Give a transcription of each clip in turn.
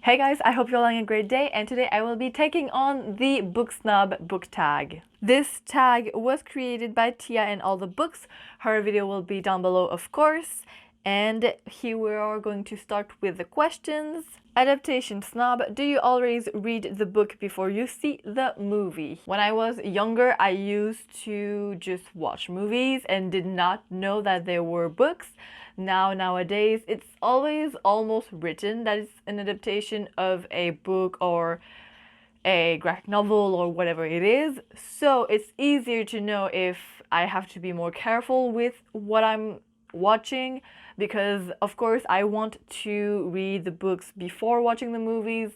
Hey guys, I hope you're having a great day, and today I will be taking on the Book Snob book tag. This tag was created by Tia and all the books. Her video will be down below, of course. And here we are going to start with the questions. Adaptation Snob, do you always read the book before you see the movie? When I was younger, I used to just watch movies and did not know that there were books. Nowadays, it's always almost written that it's an adaptation of a book or a graphic novel or whatever it is. So it's easier to know if I have to be more careful with what I'm watching, because of course I want to read the books before watching the movies.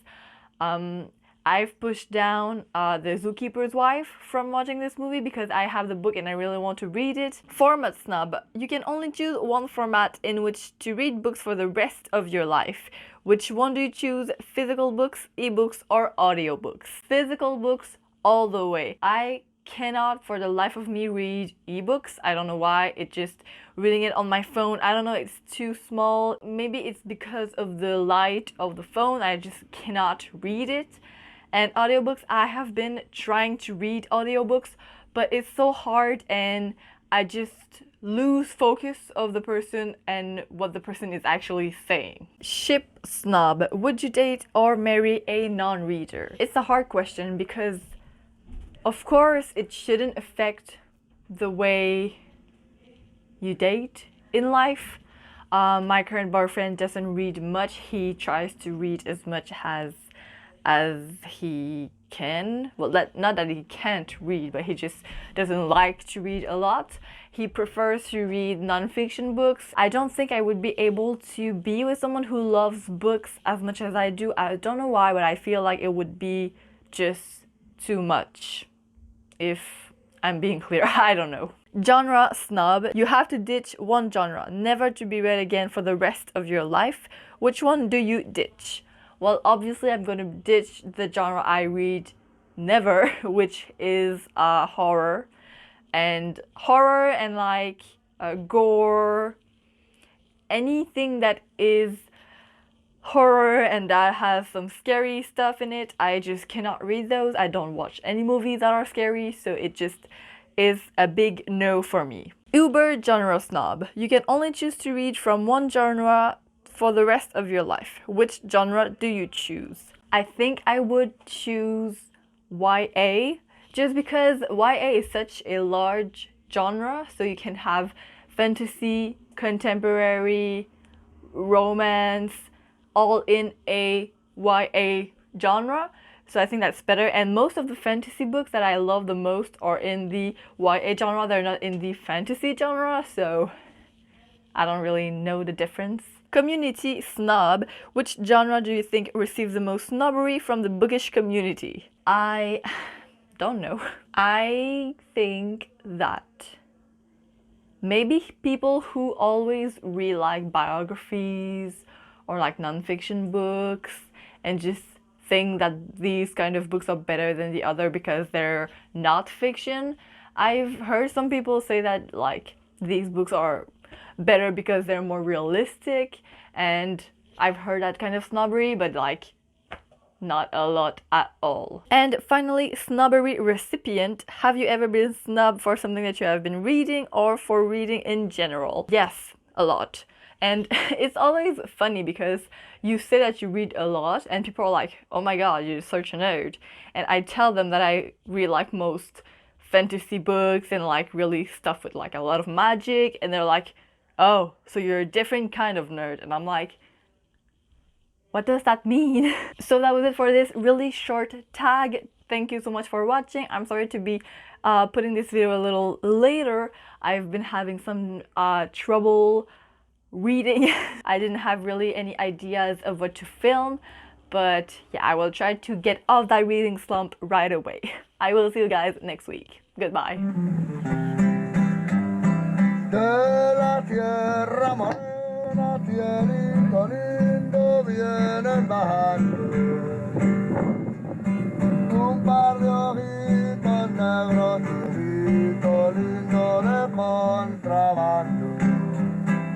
I've pushed down The Zookeeper's Wife from watching this movie because I have the book and I really want to read it. Format Snob, you can only choose one format in which to read books for the rest of your life. Which one do you choose? Physical books, ebooks, or audiobooks? Physical books all the way. I cannot for the life of me read ebooks. I don't know why. It just reading it on my phone, I don't know, it's too small. Maybe it's because of the light of the phone. I just cannot read it. And audiobooks, I have been trying to read audiobooks, but it's so hard and I just lose focus of the person and what the person is actually saying. Ship Snob, would you date or marry a non-reader? It's a hard question because of course it shouldn't affect the way you date in life. My current boyfriend doesn't read much. He tries to read as much as he can. Well, not that he can't read, but he just doesn't like to read a lot. He prefers to read non-fiction books. I don't think I would be able to be with someone who loves books as much as I do. I don't know why, but I feel like it would be just too much. If I'm being clear, I don't know. Genre Snob, you have to ditch one genre, never to be read again for the rest of your life. Which one do you ditch? Well, obviously I'm going to ditch the genre I read never, which is horror. And like gore, anything that is horror and that has some scary stuff in it, I just cannot read those. I don't watch any movies that are scary, so it just is a big no for me. Uber Genre Snob, you can only choose to read from one genre for the rest of your life. Which genre do you choose? I think I would choose YA, just because YA is such a large genre, so you can have fantasy, contemporary, romance, all in a YA genre. So I think that's better, and most of the fantasy books that I love the most are in the YA genre. They're not in the fantasy genre, so I don't really know the difference. Community Snob, which genre do you think receives the most snobbery from the bookish community? I don't know. I think that maybe people who always read like biographies or like non-fiction books and just think that these kind of books are better than the other because they're not fiction. I've heard some people say that like these books are better because they're more realistic, and I've heard that kind of snobbery, but like not a lot at all. And finally, Snobbery Recipient, have you ever been snubbed for something that you have been reading or for reading in general? Yes, a lot. And it's always funny because you say that you read a lot and people are like, oh my god, you're such a nerd. And I tell them that I read like most fantasy books and like really stuff with like a lot of magic, and they're like, oh, so you're a different kind of nerd. And I'm like, what does that mean? So that was it for this really short tag. Thank you so much for watching. I'm sorry to be putting this video a little later. I've been having some trouble reading. I didn't have really any ideas of what to film, but yeah, I will try to get off that reading slump right away. I will see you guys next week. Goodbye. De la tierra morena, cielito lindo, vienen bajando.